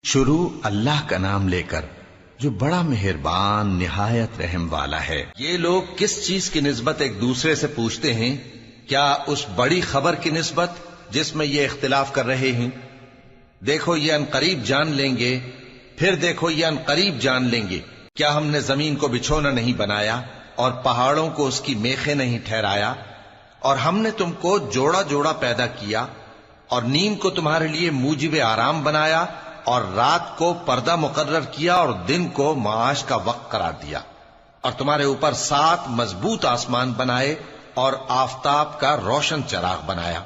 شروع اللہ کا نام لے کر جو بڑا مہربان نہایت رحم والا ہے۔ یہ لوگ کس چیز کی نسبت ایک دوسرے سے پوچھتے ہیں؟ کیا اس بڑی خبر کی نسبت جس میں یہ اختلاف کر رہے ہیں؟ دیکھو یہ انقریب جان لیں گے، پھر دیکھو یہ انقریب جان لیں گے۔ کیا ہم نے زمین کو بچھونا نہیں بنایا اور پہاڑوں کو اس کی میخیں نہیں ٹھہرایا؟ اور ہم نے تم کو جوڑا جوڑا پیدا کیا اور نیند کو تمہارے لیے موجب آرام بنایا اور رات کو پردہ مقرر کیا اور دن کو معاش کا وقت قرار دیا، اور تمہارے اوپر 7 مضبوط آسمان بنائے اور آفتاب کا روشن چراغ بنایا،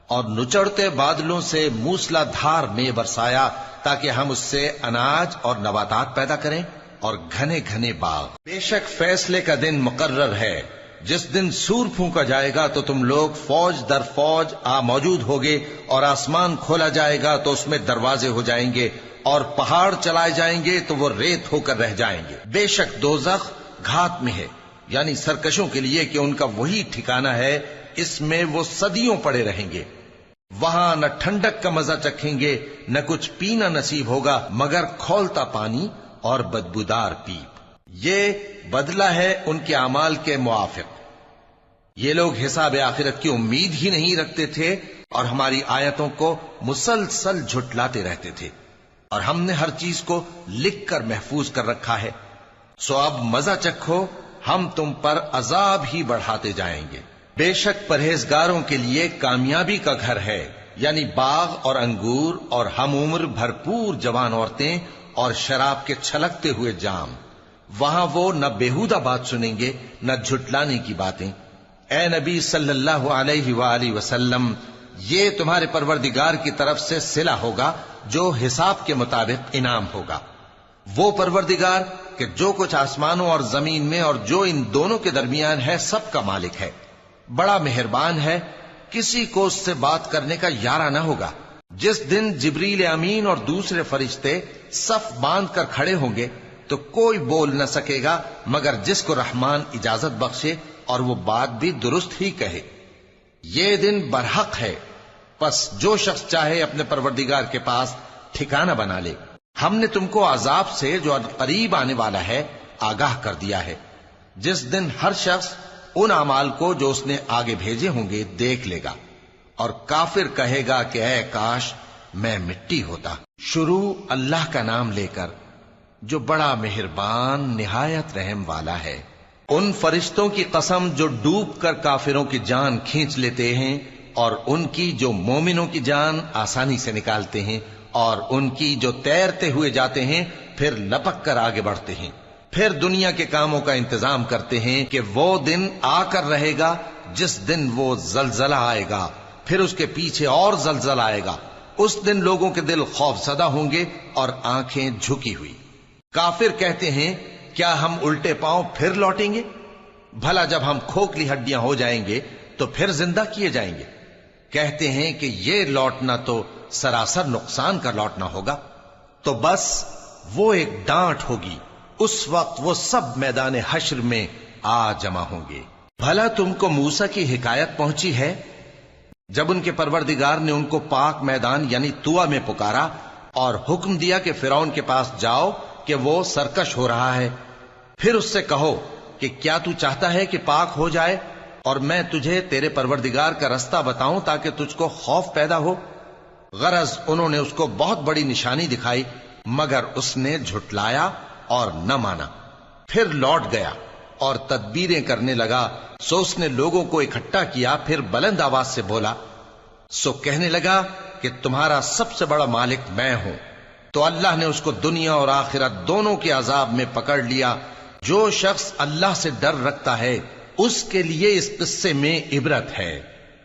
اور نچڑتے بادلوں سے موسلا دھار میں برسایا تاکہ ہم اس سے اناج اور نباتات پیدا کریں اور گھنے گھنے باغ۔ بے شک فیصلے کا دن مقرر ہے، جس دن سور پھونکا جائے گا تو تم لوگ فوج در فوج موجود ہوگے، اور آسمان کھولا جائے گا تو اس میں دروازے ہو جائیں گے، اور پہاڑ چلائے جائیں گے تو وہ ریت ہو کر رہ جائیں گے۔ بے شک دوزخ گھات میں ہے، یعنی سرکشوں کے لیے کہ ان کا وہی ٹھکانہ ہے، اس میں وہ صدیوں پڑے رہیں گے۔ وہاں نہ ٹھنڈک کا مزہ چکھیں گے، نہ کچھ پینا نصیب ہوگا مگر کھولتا پانی اور بدبودار پیپ۔ یہ بدلہ ہے ان کے اعمال کے موافق۔ یہ لوگ حساب آخرت کی امید ہی نہیں رکھتے تھے اور ہماری آیتوں کو مسلسل جھٹلاتے رہتے تھے، اور ہم نے ہر چیز کو لکھ کر محفوظ کر رکھا ہے۔ سو اب مزہ چکھو، ہم تم پر عذاب ہی بڑھاتے جائیں گے۔ بے شک پرہیزگاروں کے لیے کامیابی کا گھر ہے، یعنی باغ اور انگور اور ہم عمر بھرپور جوان عورتیں اور شراب کے چھلکتے ہوئے جام۔ وہاں وہ نہ بیہودہ بات سنیں گے نہ جھٹلانے کی باتیں۔ اے نبی صلی اللہ علیہ وآلہ وسلم، یہ تمہارے پروردگار کی طرف سے صلہ ہوگا جو حساب کے مطابق انعام ہوگا۔ وہ پروردگار کہ جو کچھ آسمانوں اور زمین میں اور جو ان دونوں کے درمیان ہے سب کا مالک ہے، بڑا مہربان ہے، کسی کو اس سے بات کرنے کا یارہ نہ ہوگا۔ جس دن جبریل امین اور دوسرے فرشتے صف باندھ کر کھڑے ہوں گے تو کوئی بول نہ سکے گا مگر جس کو رحمان اجازت بخشے اور وہ بات بھی درست ہی کہے۔ یہ دن برحق ہے، پس جو شخص چاہے اپنے پروردگار کے پاس ٹھکانہ بنا لے۔ ہم نے تم کو عذاب سے جو قریب آنے والا ہے آگاہ کر دیا ہے، جس دن ہر شخص ان اعمال کو جو اس نے آگے بھیجے ہوں گے دیکھ لے گا، اور کافر کہے گا کہ اے کاش میں مٹی ہوتا۔ شروع اللہ کا نام لے کر جو بڑا مہربان نہایت رحم والا ہے۔ ان فرشتوں کی قسم جو ڈوب کر کافروں کی جان کھینچ لیتے ہیں، اور ان کی جو مومنوں کی جان آسانی سے نکالتے ہیں، اور ان کی جو تیرتے ہوئے جاتے ہیں پھر لپک کر آگے بڑھتے ہیں، پھر دنیا کے کاموں کا انتظام کرتے ہیں کہ وہ دن آ کر رہے گا جس دن وہ زلزلہ آئے گا، پھر اس کے پیچھے اور زلزلہ آئے گا۔ اس دن لوگوں کے دل خوف زدہ ہوں گے اور آنکھیں جھکی ہوئی۔ کافر کہتے ہیں کیا ہم الٹے پاؤں پھر لوٹیں گے؟ بھلا جب ہم کھوکھلی ہڈیاں ہو جائیں گے تو پھر زندہ کیے جائیں گے؟ کہتے ہیں کہ یہ لوٹنا تو سراسر نقصان کا لوٹنا ہوگا۔ تو بس وہ ایک ڈانٹ ہوگی، اس وقت وہ سب میدان حشر میں آ جمع ہوں گے۔ بھلا تم کو موسیٰ کی حکایت پہنچی ہے جب ان کے پروردگار نے ان کو پاک میدان یعنی طویٰ میں پکارا اور حکم دیا کہ فرعون کے پاس جاؤ کہ وہ سرکش ہو رہا ہے، پھر اس سے کہو کہ کیا تو چاہتا ہے کہ پاک ہو جائے اور میں تجھے تیرے پروردگار کا رستہ بتاؤں تاکہ تجھ کو خوف پیدا ہو؟ غرض انہوں نے اس کو بہت بڑی نشانی دکھائی مگر اس نے جھٹلایا اور نہ مانا، پھر لوٹ گیا اور تدبیریں کرنے لگا۔ سو اس نے لوگوں کو اکٹھا کیا، پھر بلند آواز سے بولا، سو کہنے لگا کہ تمہارا سب سے بڑا مالک میں ہوں۔ تو اللہ نے اس کو دنیا اور آخرت دونوں کے عذاب میں پکڑ لیا۔ جو شخص اللہ سے ڈر رکھتا ہے اس کے لیے اس قصے میں عبرت ہے۔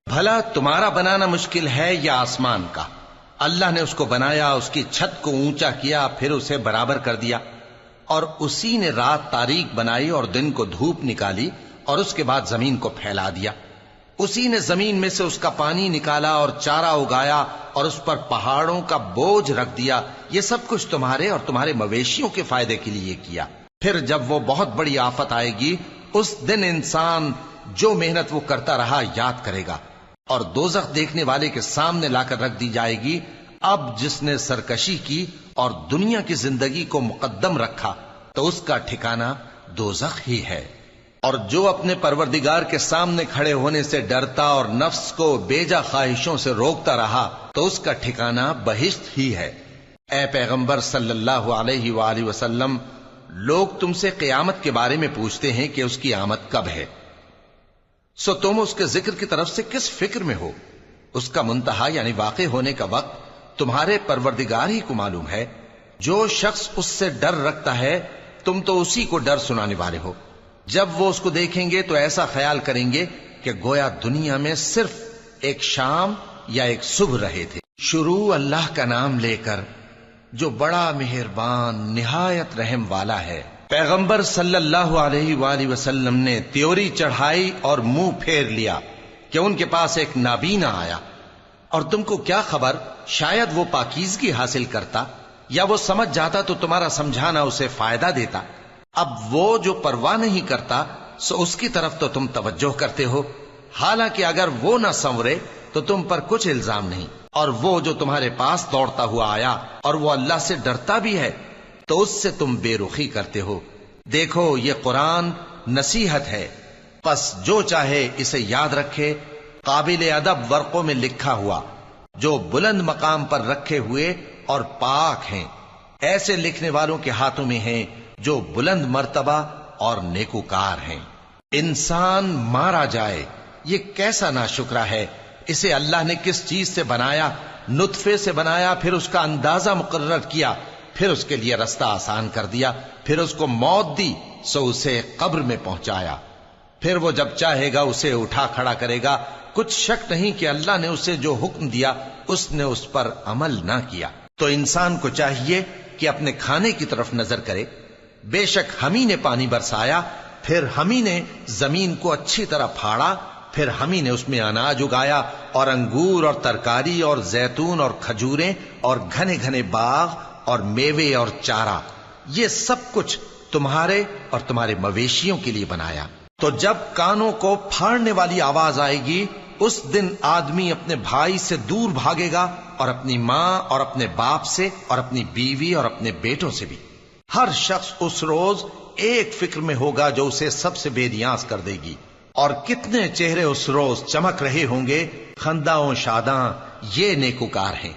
بھلا تمہارا بنانا مشکل ہے یا آسمان کا؟ اللہ نے اس کو بنایا، اس کی چھت کو اونچا کیا، پھر اسے برابر کر دیا، اور اسی نے رات تاریک بنائی اور دن کو دھوپ نکالی، اور اس کے بعد زمین کو پھیلا دیا۔ اسی نے زمین میں سے اس کا پانی نکالا اور چارہ اگایا اور اس پر پہاڑوں کا بوجھ رکھ دیا۔ یہ سب کچھ تمہارے اور تمہارے مویشیوں کے فائدے کے لیے کیا۔ پھر جب وہ بہت بڑی آفت آئے گی اس دن انسان جو محنت وہ کرتا رہا یاد کرے گا، اور دوزخ دیکھنے والے کے سامنے لا کر رکھ دی جائے گی۔ اب جس نے سرکشی کی اور دنیا کی زندگی کو مقدم رکھا تو اس کا ٹھکانہ دوزخ ہی ہے، اور جو اپنے پروردگار کے سامنے کھڑے ہونے سے ڈرتا اور نفس کو بیجا خواہشوں سے روکتا رہا تو اس کا ٹھکانہ بہشت ہی ہے۔ اے پیغمبر صلی اللہ علیہ وآلہ وسلم، لوگ تم سے قیامت کے بارے میں پوچھتے ہیں کہ اس کی آمد کب ہے، سو تم اس کے ذکر کی طرف سے کس فکر میں ہو؟ اس کا منتہا یعنی واقع ہونے کا وقت تمہارے پروردگار ہی کو معلوم ہے۔ جو شخص اس سے ڈر رکھتا ہے تم تو اسی کو ڈر سنانے والے ہو۔ جب وہ اس کو دیکھیں گے تو ایسا خیال کریں گے کہ گویا دنیا میں صرف ایک شام یا ایک صبح رہے تھے۔ شروع اللہ کا نام لے کر جو بڑا مہربان نہایت رحم والا ہے۔ پیغمبر صلی اللہ علیہ وآلہ وسلم نے تیوری چڑھائی اور منہ پھیر لیا کہ ان کے پاس ایک نابینا آیا، اور تم کو کیا خبر، شاید وہ پاکیزگی حاصل کرتا یا وہ سمجھ جاتا تو تمہارا سمجھانا اسے فائدہ دیتا۔ اب وہ جو پرواہ نہیں کرتا سو اس کی طرف تو تم توجہ کرتے ہو، حالانکہ اگر وہ نہ سنورے تو تم پر کچھ الزام نہیں۔ اور وہ جو تمہارے پاس دوڑتا ہوا آیا اور وہ اللہ سے ڈرتا بھی ہے تو اس سے تم بے رخی کرتے ہو۔ دیکھو یہ قرآن نصیحت ہے، پس جو چاہے اسے یاد رکھے۔ قابل ادب ورقوں میں لکھا ہوا، جو بلند مقام پر رکھے ہوئے اور پاک ہیں، ایسے لکھنے والوں کے ہاتھوں میں ہیں جو بلند مرتبہ اور نیکوکار ہیں۔ انسان مارا جائے، یہ کیسا ناشکرا ہے۔ اسے اللہ نے کس چیز سے بنایا؟ نطفے سے بنایا، پھر اس کا اندازہ مقرر کیا، پھر اس کے لیے رستہ آسان کر دیا، پھر اس کو موت دی سو اسے قبر میں پہنچایا، پھر وہ جب چاہے گا اسے اٹھا کھڑا کرے گا۔ کچھ شک نہیں کہ اللہ نے اسے جو حکم دیا اس نے اس پر عمل نہ کیا۔ تو انسان کو چاہیے کہ اپنے کھانے کی طرف نظر کرے۔ بے شک ہم ہی نے پانی برسایا، پھر ہم ہی نے زمین کو اچھی طرح پھاڑا، پھر ہم ہی نے اس میں اناج اگایا اور انگور اور ترکاری اور زیتون اور کھجوریں اور گھنے گھنے باغ اور میوے اور چارہ، یہ سب کچھ تمہارے اور تمہارے مویشیوں کے لیے بنایا۔ تو جب کانوں کو پھاڑنے والی آواز آئے گی اس دن آدمی اپنے بھائی سے دور بھاگے گا، اور اپنی ماں اور اپنے باپ سے اور اپنی بیوی اور اپنے بیٹوں سے بھی۔ ہر شخص اس روز ایک فکر میں ہوگا جو اسے سب سے بے نیاز کر دے گی۔ اور کتنے چہرے اس روز چمک رہے ہوں گے، خنداں و شاداں، یہ نیکوکار ہیں۔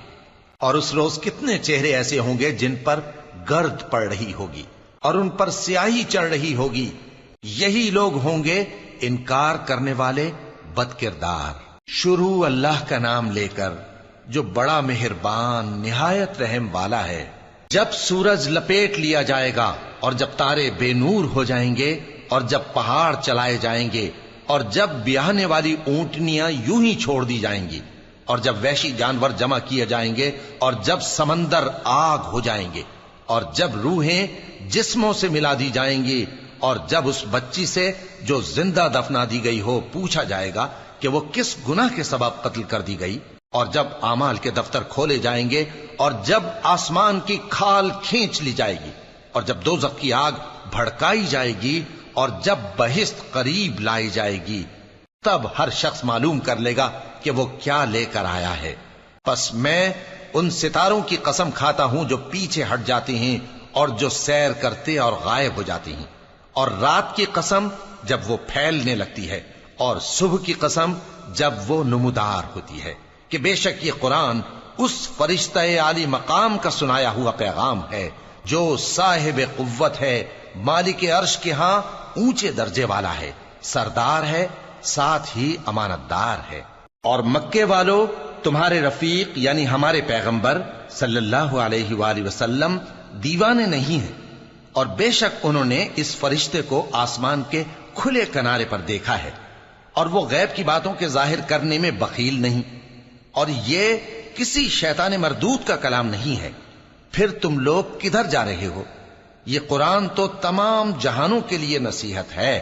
اور اس روز کتنے چہرے ایسے ہوں گے جن پر گرد پڑ رہی ہوگی اور ان پر سیاہی چڑھ رہی ہوگی، یہی لوگ ہوں گے انکار کرنے والے بد کردار۔ شروع اللہ کا نام لے کر جو بڑا مہربان نہایت رحم والا ہے۔ جب سورج لپیٹ لیا جائے گا اور جب تارے بے نور ہو جائیں گے اور جب پہاڑ چلائے جائیں گے اور جب بیاہنے والی اونٹنیاں یوں ہی چھوڑ دی جائیں گی اور جب وحشی جانور جمع کیے جائیں گے اور جب سمندر آگ ہو جائیں گے اور جب روحیں جسموں سے ملا دی جائیں گی اور جب اس بچی سے جو زندہ دفنا دی گئی ہو پوچھا جائے گا کہ وہ کس گناہ کے سبب قتل کر دی گئی، اور جب اعمال کے دفتر کھولے جائیں گے اور جب آسمان کی کھال کھینچ لی جائے گی اور جب دوزخ کی آگ بھڑکائی جائے گی اور جب بہشت قریب لائی جائے گی، تب ہر شخص معلوم کر لے گا کہ وہ کیا لے کر آیا ہے۔ پس میں ان ستاروں کی قسم کھاتا ہوں جو پیچھے ہٹ جاتے ہیں اور جو سیر کرتے اور غائب ہو جاتے ہیں، اور رات کی قسم جب وہ پھیلنے لگتی ہے، اور صبح کی قسم جب وہ نمودار ہوتی ہے، کہ بے شک یہ قرآن اس فرشتہ عالی مقام کا سنایا ہوا پیغام ہے جو صاحب قوت ہے، مالک عرش کے ہاں اونچے درجے والا ہے، سردار ہے، ساتھ ہی امانت دار ہے۔ اور مکے والو، تمہارے رفیق یعنی ہمارے پیغمبر صلی اللہ علیہ وآلہ وسلم دیوانے نہیں ہیں، اور بے شک انہوں نے اس فرشتے کو آسمان کے کھلے کنارے پر دیکھا ہے، اور وہ غیب کی باتوں کے ظاہر کرنے میں بخیل نہیں، اور یہ کسی شیطان مردود کا کلام نہیں ہے۔ پھر تم لوگ کدھر جا رہے ہو؟ یہ قرآن تو تمام جہانوں کے لیے نصیحت ہے،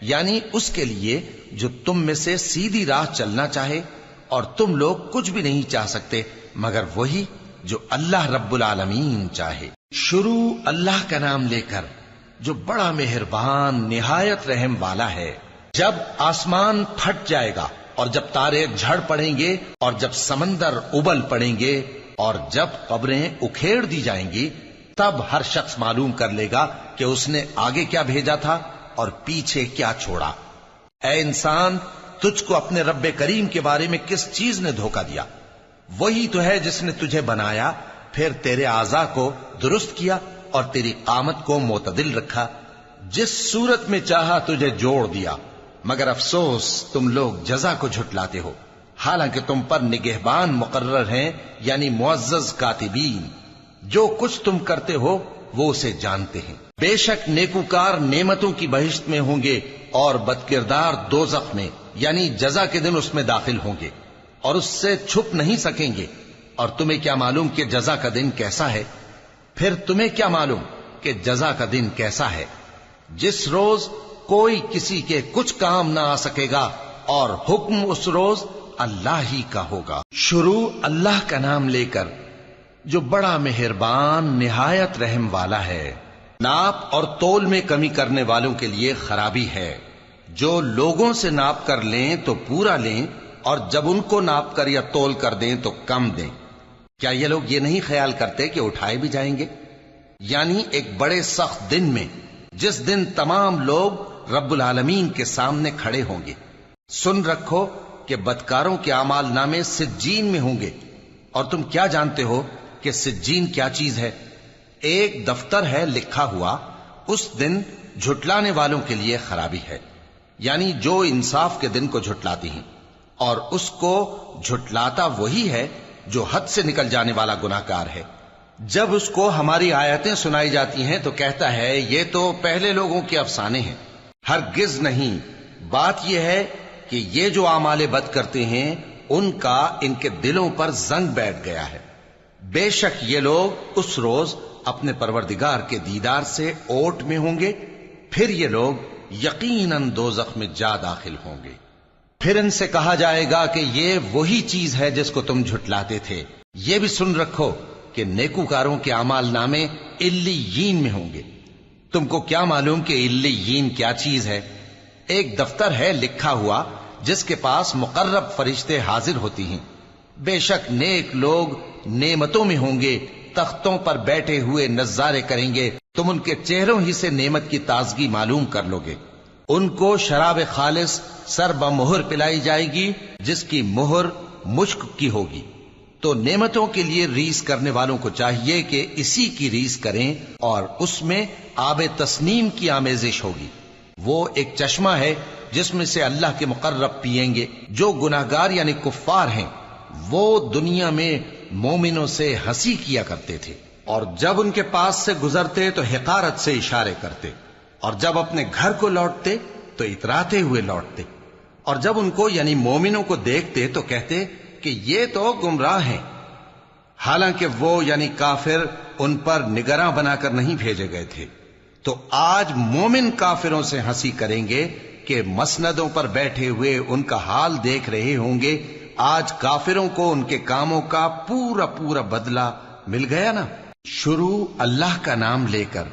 یعنی اس کے لیے جو تم میں سے سیدھی راہ چلنا چاہے، اور تم لوگ کچھ بھی نہیں چاہ سکتے مگر وہی جو اللہ رب العالمین چاہے۔ شروع اللہ کا نام لے کر جو بڑا مہربان نہایت رحم والا ہے۔ جب آسمان پھٹ جائے گا اور جب تارے جھڑ پڑیں گے اور جب سمندر ابل پڑیں گے اور جب قبریں اکھیڑ دی جائیں گی تب ہر شخص معلوم کر لے گا کہ اس نے آگے کیا بھیجا تھا اور پیچھے کیا چھوڑا۔ اے انسان، تجھ کو اپنے رب کریم کے بارے میں کس چیز نے دھوکہ دیا؟ وہی تو ہے جس نے تجھے بنایا، پھر تیرے اعضاء کو درست کیا اور تیری قامت کو معتدل رکھا، جس صورت میں چاہا تجھے جوڑ دیا، مگر افسوس تم لوگ جزا کو جھٹلاتے ہو، حالانکہ تم پر نگہبان مقرر ہیں، یعنی معزز کاتبین، جو کچھ تم کرتے ہو وہ اسے جانتے ہیں۔ بے شک نیکوکار نعمتوں کی بہشت میں ہوں گے اور بدکردار دوزخ میں، یعنی جزا کے دن اس میں داخل ہوں گے اور اس سے چھپ نہیں سکیں گے۔ اور تمہیں کیا معلوم کہ جزا کا دن کیسا ہے؟ پھر تمہیں کیا معلوم کہ جزا کا دن کیسا ہے؟ جس روز کوئی کسی کے کچھ کام نہ آ سکے گا اور حکم اس روز اللہ ہی کا ہوگا۔ شروع اللہ کا نام لے کر جو بڑا مہربان نہایت رحم والا ہے۔ ناپ اور تول میں کمی کرنے والوں کے لیے خرابی ہے، جو لوگوں سے ناپ کر لیں تو پورا لیں اور جب ان کو ناپ کر یا تول کر دیں تو کم دیں۔ کیا یہ لوگ یہ نہیں خیال کرتے کہ اٹھائے بھی جائیں گے؟ یعنی ایک بڑے سخت دن میں، جس دن تمام لوگ رب العالمین کے سامنے کھڑے ہوں گے۔ سن رکھو کہ بدکاروں کے اعمال نامے سجین میں ہوں گے، اور تم کیا جانتے ہو کہ سجین کیا چیز ہے؟ ایک دفتر ہے لکھا ہوا، اس دن جھٹلانے والوں کے لیے خرابی ہے، یعنی جو انصاف کے دن کو جھٹلاتی ہیں، اور اس کو جھٹلاتا وہی ہے جو حد سے نکل جانے والا گناہگار ہے۔ جب اس کو ہماری آیتیں سنائی جاتی ہیں تو کہتا ہے یہ تو پہلے لوگوں کے افسانے ہیں۔ ہرگز نہیں، بات یہ ہے کہ یہ جو اعمال بد کرتے ہیں ان کا ان کے دلوں پر زنگ بیٹھ گیا ہے۔ بے شک یہ لوگ اس روز اپنے پروردگار کے دیدار سے اوٹ میں ہوں گے، پھر یہ لوگ یقیناً دوزخ میں جا داخل ہوں گے۔ پھر ان سے کہا جائے گا کہ یہ وہی چیز ہے جس کو تم جھٹلاتے تھے۔ یہ بھی سن رکھو کہ نیکوکاروں کے اعمال نامے علیین میں ہوں گے۔ تم کو کیا معلوم کہ علیین کیا چیز ہے؟ ایک دفتر ہے لکھا ہوا جس کے پاس مقرب فرشتے حاضر ہوتی ہیں۔ بے شک نیک لوگ نعمتوں میں ہوں گے، تختوں پر بیٹھے ہوئے نظارے کریں گے، تم ان کے چہروں ہی سے نعمت کی تازگی معلوم کر لو گے۔ ان کو شراب خالص سر بمہر پلائی جائے گی جس کی مہر مشک کی ہوگی۔ تو نعمتوں کے لیے ریس کرنے والوں کو چاہیے کہ اسی کی ریس کریں، اور اس میں آب تسنیم کی آمیزش ہوگی۔ وہ ایک چشمہ ہے جس میں سے اللہ کے مقرب پیئیں گے۔ جو گناہگار یعنی کفار ہیں وہ دنیا میں مومنوں سے ہنسی کیا کرتے تھے، اور جب ان کے پاس سے گزرتے تو حقارت سے اشارے کرتے، اور جب اپنے گھر کو لوٹتے تو اتراتے ہوئے لوٹتے، اور جب ان کو یعنی مومنوں کو دیکھتے تو کہتے کہ یہ تو گمراہ ہیں، حالانکہ وہ یعنی کافر ان پر نگراں بنا کر نہیں بھیجے گئے تھے۔ تو آج مومن کافروں سے ہنسی کریں گے کہ مسندوں پر بیٹھے ہوئے ان کا حال دیکھ رہے ہوں گے۔ آج کافروں کو ان کے کاموں کا پورا پورا بدلہ مل گیا نا۔ شروع اللہ کا نام لے کر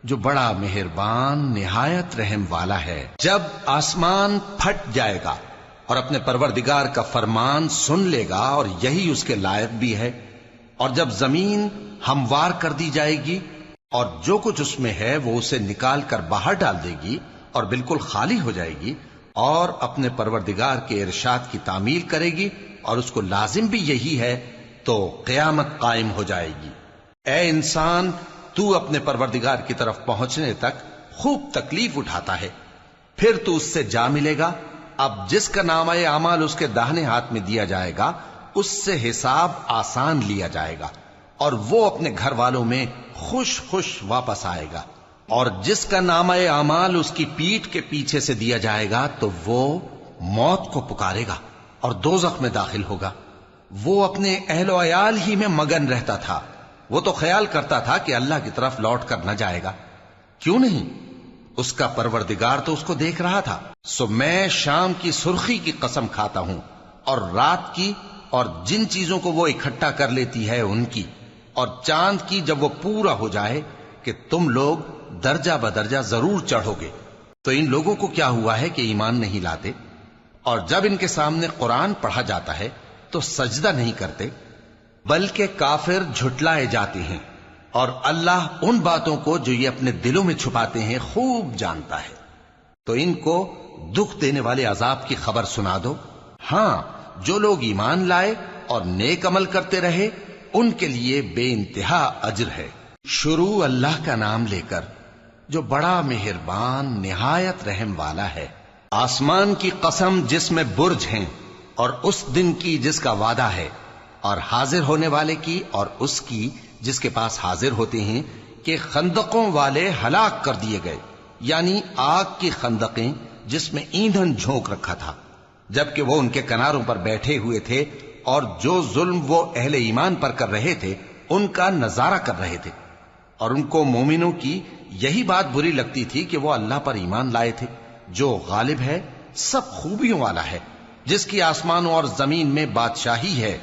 جو بڑا مہربان نہایت رحم والا ہے۔ جب آسمان پھٹ جائے گا اور اپنے پروردگار کا فرمان سن لے گا، اور یہی اس کے لائق بھی ہے، اور جب زمین ہموار کر دی جائے گی اور جو کچھ اس میں ہے وہ اسے نکال کر باہر ڈال دے گی اور بالکل خالی ہو جائے گی، اور اپنے پروردگار کے ارشاد کی تعمیل کرے گی، اور اس کو لازم بھی یہی ہے، تو قیامت قائم ہو جائے گی۔ اے انسان، تو اپنے پروردگار کی طرف پہنچنے تک خوب تکلیف اٹھاتا ہے، پھر تو اس سے جا ملے گا۔ اب جس کا نامہ اعمال اس کے داہنے ہاتھ میں دیا جائے گا اس سے حساب آسان لیا جائے گا، اور وہ اپنے گھر والوں میں خوش خوش واپس آئے گا۔ اور جس کا نامہ اعمال اس کی پیٹھ کے پیچھے سے دیا جائے گا تو وہ موت کو پکارے گا اور دوزخ میں داخل ہوگا۔ وہ اپنے اہل و عیال ہی میں مگن رہتا تھا، وہ تو خیال کرتا تھا کہ اللہ کی طرف لوٹ کر نہ جائے گا، کیوں نہیں؟ اس کا پروردگار تو اس کو دیکھ رہا تھا۔ سو میں شام کی سرخی کی قسم کھاتا ہوں، اور رات کی، اور جن چیزوں کو وہ اکٹھا کر لیتی ہے ان کی، اور چاند کی جب وہ پورا ہو جائے، کہ تم لوگ درجہ بدرجہ ضرور چڑھو گے۔ تو ان لوگوں کو کیا ہوا ہے کہ ایمان نہیں لاتے؟ اور جب ان کے سامنے قرآن پڑھا جاتا ہے تو سجدہ نہیں کرتے۔ بلکہ کافر جھٹلائے جاتے ہیں، اور اللہ ان باتوں کو جو یہ اپنے دلوں میں چھپاتے ہیں خوب جانتا ہے۔ تو ان کو دکھ دینے والے عذاب کی خبر سنا دو۔ ہاں، جو لوگ ایمان لائے اور نیک عمل کرتے رہے ان کے لیے بے انتہا اجر ہے۔ شروع اللہ کا نام لے کر جو بڑا مہربان نہایت رحم والا ہے۔ آسمان کی قسم جس میں برج ہیں، اور اس دن کی جس کا وعدہ ہے، اور حاضر ہونے والے کی اور اس کی جس کے پاس حاضر ہوتے ہیں، کہ خندقوں والے ہلاک کر دیے گئے، یعنی آگ کی خندقیں جس میں ایندھن جھونک رکھا تھا، جبکہ وہ ان کے کناروں پر بیٹھے ہوئے تھے اور جو ظلم وہ اہل ایمان پر کر رہے تھے ان کا نظارہ کر رہے تھے، اور ان کو مومنوں کی یہی بات بری لگتی تھی کہ وہ اللہ پر ایمان لائے تھے جو غالب ہے، سب خوبیوں والا ہے، جس کی آسمانوں اور زمین میں بادشاہی ہے،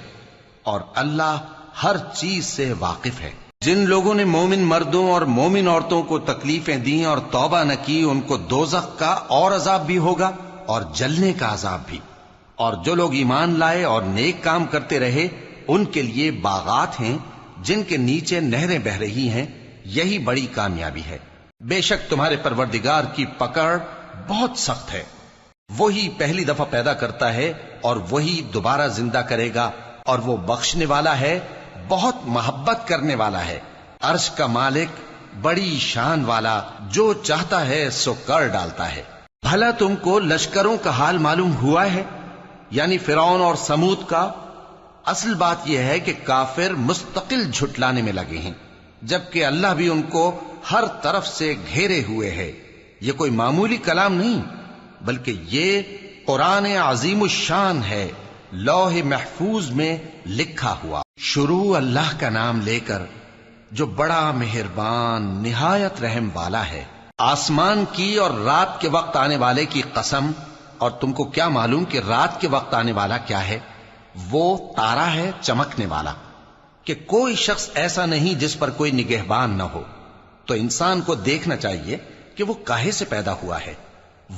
اور اللہ ہر چیز سے واقف ہے۔ جن لوگوں نے مومن مردوں اور مومن عورتوں کو تکلیفیں دیں اور توبہ نہ کی، ان کو دوزخ کا اور عذاب بھی ہوگا اور جلنے کا عذاب بھی، اور جو لوگ ایمان لائے اور نیک کام کرتے رہے ان کے لیے باغات ہیں جن کے نیچے نہریں بہ رہی ہیں، یہی بڑی کامیابی ہے۔ بے شک تمہارے پروردگار کی پکڑ بہت سخت ہے، وہی پہلی دفعہ پیدا کرتا ہے اور وہی دوبارہ زندہ کرے گا، اور وہ بخشنے والا ہے، بہت محبت کرنے والا ہے، عرش کا مالک، بڑی شان والا، جو چاہتا ہے سو کر ڈالتا ہے۔ بھلا تم کو لشکروں کا حال معلوم ہوا ہے، یعنی فرعون اور سمود کا؟ اصل بات یہ ہے کہ کافر مستقل جھٹلانے میں لگے ہیں، جبکہ اللہ بھی ان کو ہر طرف سے گھیرے ہوئے ہے۔ یہ کوئی معمولی کلام نہیں، بلکہ یہ قرآن عظیم الشان ہے، لوح محفوظ میں لکھا ہوا۔ شروع اللہ کا نام لے کر جو بڑا مہربان نہایت رحم والا ہے۔ آسمان کی اور رات کے وقت آنے والے کی قسم، اور تم کو کیا معلوم کہ رات کے وقت آنے والا کیا ہے؟ وہ تارا ہے چمکنے والا، کہ کوئی شخص ایسا نہیں جس پر کوئی نگہبان نہ ہو۔ تو انسان کو دیکھنا چاہیے کہ وہ کاہے سے پیدا ہوا ہے۔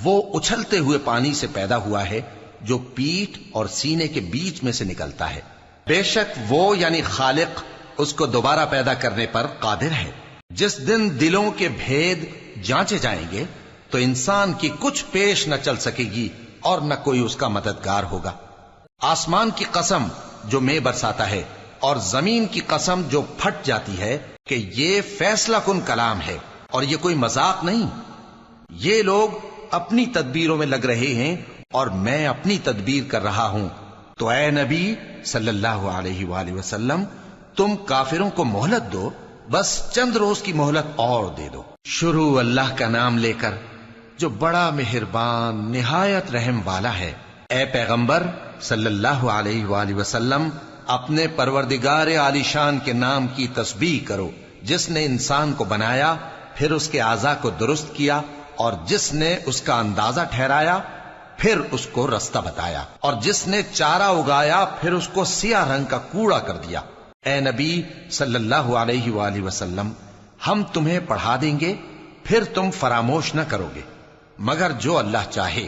وہ اچھلتے ہوئے پانی سے پیدا ہوا ہے جو پیٹھ اور سینے کے بیچ میں سے نکلتا ہے۔ بے شک وہ یعنی خالق اس کو دوبارہ پیدا کرنے پر قادر ہے۔ جس دن دلوں کے بھید جانچے جائیں گے تو انسان کی کچھ پیش نہ چل سکے گی اور نہ کوئی اس کا مددگار ہوگا۔ آسمان کی قسم جو مے برساتا ہے، اور زمین کی قسم جو پھٹ جاتی ہے، کہ یہ فیصلہ کن کلام ہے اور یہ کوئی مذاق نہیں۔ یہ لوگ اپنی تدبیروں میں لگ رہے ہیں اور میں اپنی تدبیر کر رہا ہوں۔ تو اے نبی صلی اللہ علیہ وآلہ وسلم، تم کافروں کو مہلت دو، بس چند روز کی مہلت اور دے دو۔ شروع اللہ کا نام لے کر جو بڑا مہربان نہایت رحم والا ہے۔ اے پیغمبر صلی اللہ علیہ وآلہ وسلم، اپنے پروردگار عالی شان کے نام کی تسبیح کرو، جس نے انسان کو بنایا، پھر اس کے اعضاء کو درست کیا، اور جس نے اس کا اندازہ ٹھہرایا، پھر اس کو رستہ بتایا، اور جس نے چارہ اگایا، پھر اس کو سیاہ رنگ کا کوڑا کر دیا۔ اے نبی صلی اللہ علیہ وآلہ وسلم، ہم تمہیں پڑھا دیں گے، پھر تم فراموش نہ کرو گے، مگر جو اللہ چاہے۔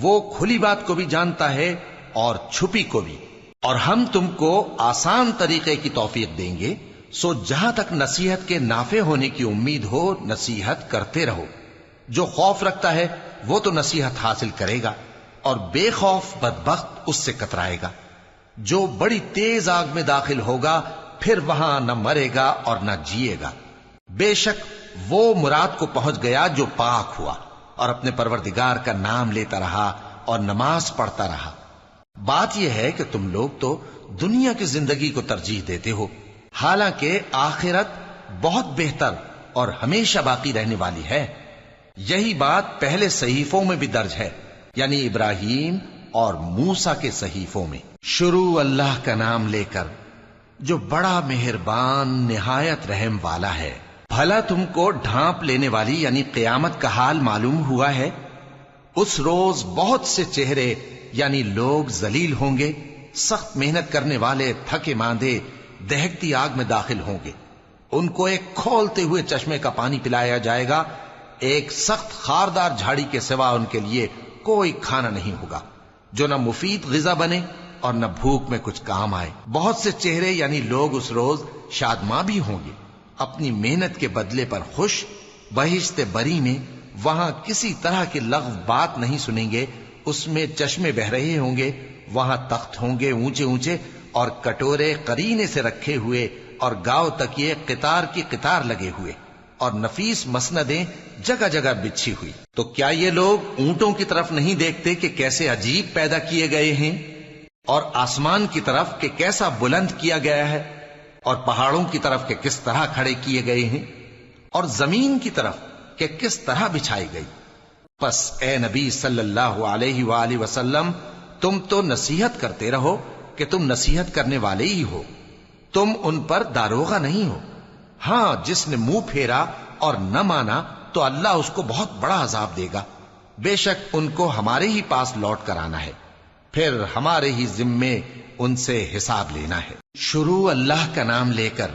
وہ کھلی بات کو بھی جانتا ہے اور چھپی کو بھی، اور ہم تم کو آسان طریقے کی توفیق دیں گے، سو جہاں تک نصیحت کے نافع ہونے کی امید ہو نصیحت کرتے رہو۔ جو خوف رکھتا ہے وہ تو نصیحت حاصل کرے گا، اور بے خوف بدبخت اس سے کترائے گا۔ جو بڑی تیز آگ میں داخل ہوگا، پھر وہاں نہ مرے گا اور نہ جیے گا۔ بے شک وہ مراد کو پہنچ گیا جو پاک ہوا اور اپنے پروردگار کا نام لیتا رہا اور نماز پڑھتا رہا۔ بات یہ ہے کہ تم لوگ تو دنیا کی زندگی کو ترجیح دیتے ہو، حالانکہ آخرت بہت بہتر اور ہمیشہ باقی رہنے والی ہے۔ یہی بات پہلے صحیفوں میں بھی درج ہے، یعنی ابراہیم اور موسیٰ کے صحیفوں میں۔ شروع اللہ کا نام لے کر جو بڑا مہربان نہایت رحم والا ہے۔ بھلا تم کو ڈھانپ لینے والی یعنی قیامت کا حال معلوم ہوا ہے؟ اس روز بہت سے چہرے یعنی لوگ ذلیل ہوں گے، سخت محنت کرنے والے تھکے ماندے دہکتی آگ میں داخل ہوں گے۔ ان کو ایک کھولتے ہوئے چشمے کا پانی پلایا جائے گا، ایک سخت خاردار جھاڑی کے سوا ان کے لیے کوئی کھانا نہیں ہوگا جو نہ مفید غذا بنے اور نہ بھوک میں کچھ کام آئے۔ بہت سے چہرے یعنی لوگ اس روز شادماں بھی ہوں گے، اپنی محنت کے بدلے پر خوش، بہشت بری میں وہاں کسی طرح کی لغو بات نہیں سنیں گے، اس میں چشمے بہ رہے ہوں گے، وہاں تخت ہوں گے اونچے اونچے اور کٹورے قرینے سے رکھے ہوئے اور گاؤ تکیے قطار کی قطار لگے ہوئے اور نفیس مسندیں جگہ جگہ بچھی ہوئی۔ تو کیا یہ لوگ اونٹوں کی طرف نہیں دیکھتے کہ کیسے عجیب پیدا کیے گئے ہیں، اور آسمان کی طرف کہ کیسا بلند کیا گیا ہے، اور پہاڑوں کی طرف کہ کس طرح کھڑے کیے گئے ہیں، اور زمین کی طرف کہ کس طرح بچھائی گئی؟ پس اے نبی صلی اللہ علیہ وآلہ وسلم، تم تو نصیحت کرتے رہو کہ تم نصیحت کرنے والے ہی ہو، تم ان پر داروغہ نہیں ہو۔ ہاں، جس نے منہ پھیرا اور نہ مانا تو اللہ اس کو بہت بڑا عذاب دے گا، بے شک ان کو ہمارے ہی پاس لوٹ کر آنا ہے، پھر ہمارے ہی ذمے ان سے حساب لینا ہے۔ شروع اللہ کا نام لے کر